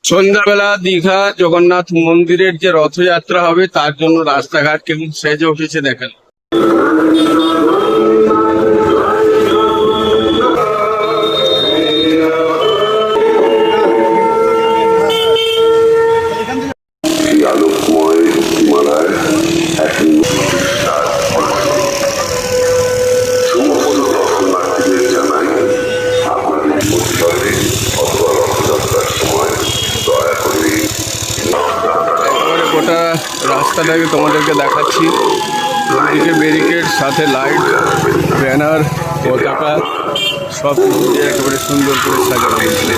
সন্ধ্যাবেলা দীঘা জগন্নাথ মন্দিরের যে রথযাত্রা হবে তার জন্য রাস্তাঘাট কেমন সেজে উঠেছে দেখেন। গোটা রাস্তাটাকে তোমাদেরকে দেখাচ্ছি, দুদিকে ব্যারিকেড, সাথে লাইট, ব্যানার, পতাকা সব কিছু দিয়ে একেবারে সুন্দর করে সাজানো হয়েছে।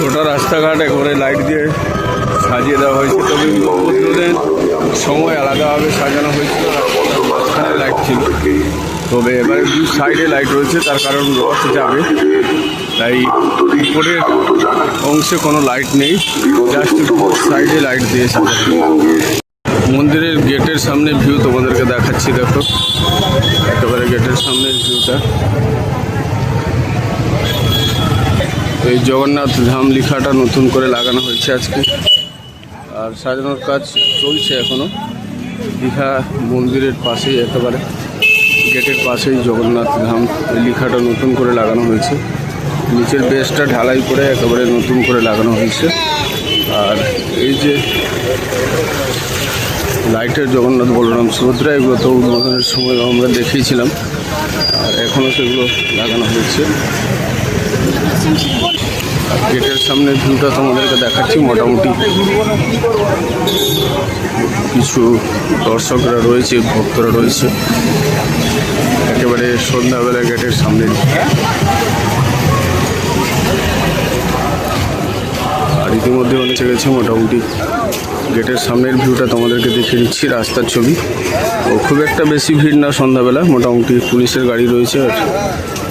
গোটা রাস্তাঘাট একেবারে লাইট দিয়ে সাজিয়ে দেওয়া হয়েছে। তবে উদ্বোধনের সময় আলাদাভাবে সাজানো হয়েছিল, রাস্তার লাইট ছিল, তবে এবারে দু সাইডে লাইট রয়েছে, তার কারণ রথ যাবে, তাই উপরের অংশে কোনো লাইট নেই, জাস্ট সাইডে লাইট দিয়ে সাজানো। মন্দিরের গেটের সামনে ভিউ তোমাদেরকে দেখাচ্ছি, দেখো একেবারে গেটের সামনের ভিউটা। এই জগন্নাথ ধাম লেখাটা নতুন করে লাগানো হয়েছে আজকে, আর সাজানোর কাজ চলছে এখনো। দীঘা মন্দিরের পাশেই, একেবারে গেটের পাশেই জগন্নাথ ধাম লেখাটা নতুন করে লাগানো হয়েছে। নিচের বেসটা ঢালাই করে একেবারে নতুন করে লাগানো হয়েছে। আর এই যে লাইটের জগন্নাথ বলরাম সুভদ্রা, এগুলো তো উদ্বোধনের সময় আমরা দেখিয়েছিলাম, আর এখনও সেগুলো লাগানো হয়েছে। গেটের সামনে ভিউটা তোমাদেরকে দেখাচ্ছি। মোটামুটি কিছু দর্শকরা রয়েছে, ভক্তরা রয়েছে একেবারে সন্ধ্যাবেলা গেটের সামনে। আর ইতিমধ্যে অনেক গেছে, মোটামুটি গেটের সামনের ভিউটা তোমাদেরকে দেখিয়ে দিচ্ছি, রাস্তার ছবি। ও খুব একটা বেশি ভিড় না সন্ধ্যাবেলা, মোটামুটি পুলিশের গাড়ি রয়েছে, আর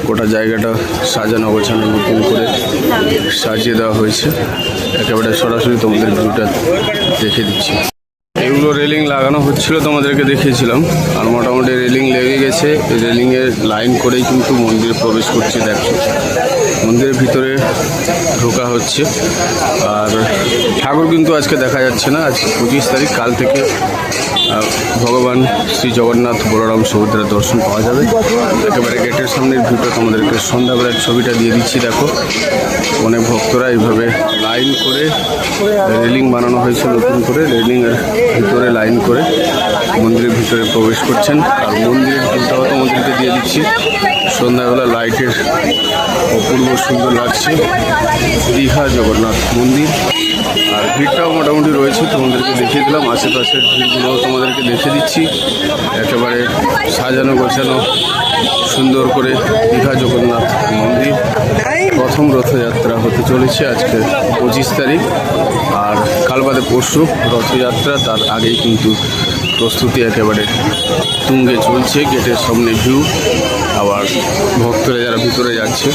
গোটা জায়গাটা সাজানো গোছানো নতুন করে সাজিয়ে দেওয়া হয়েছে। একেবারে সরাসরি তোমাদের ভিউটা দেখে দিচ্ছি। এগুলো রেলিং লাগানো হচ্ছিল, তোমাদেরকে দেখিয়েছিলাম, আর মোটামুটি রেলিং লেগে গেছে। রেলিংয়ের লাইন করেই কিন্তু মন্দিরে প্রবেশ করছে, দেখছো মন্দিরের ভিতরে ঢোকা হচ্ছে। আর ঠাকুর কিন্তু আজকে দেখা যাচ্ছে না, আজ 25 তারিখ, কাল থেকে ভগবান শ্রী জগন্নাথ বলরাম সুভদ্রার দর্শন পাওয়া যাবে। একেবারে গেটের সামনের ভিউটা তোমাদেরকে সন্ধ্যাবেলার ছবিটা দিয়ে দিচ্ছি, দেখো অনেক ভক্তরা এইভাবে লাইন করে, রেলিং বানানো হয়েছে নতুন করে, রেলিংয়ের ভিতরে লাইন করে মন্দিরের ভিতরে প্রবেশ করছেন। আর মন্দিরের ভিউটাও তোমাদেরকে দিয়ে দিচ্ছি, সন্ধ্যাবেলা লাইটের অপূর্ব সুন্দর লাগছে দীঘা জগন্নাথ মন্দির। আর ভিড়টাও মোটামুটি রয়েছে, তোমাদেরকে দেখিয়ে দিলাম। আশেপাশের ভিড়গুলোও তোমাদেরকে দেখে দিচ্ছি, একেবারে সাজানো গোছানো সুন্দর করে দীঘা জগন্নাথ মন্দির। প্রথম রথযাত্রা হতে চলেছে আজকে 25 তারিখ, আর কাল বাদে পরশু রথযাত্রা, তার আগেই কিন্তু প্রস্তুতি একেবারে তুঙ্গে চলছে। গেটের সামনে ভিউ, আবার ভক্তরা যারা ভিতরে যাচ্ছে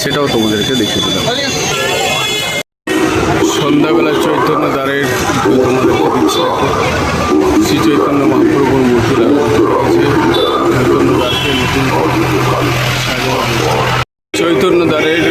সেটাও তোমাদেরকে দেখিয়ে দিলাম। সন্ধ্যাবেলা চৈতন্য দ্বারের তোমাদেরকে দিচ্ছে, শ্রী চৈতন্য মহাপ্রভুর মূর্তি লাগানো হয়েছে। চৈতন্য দ্বারের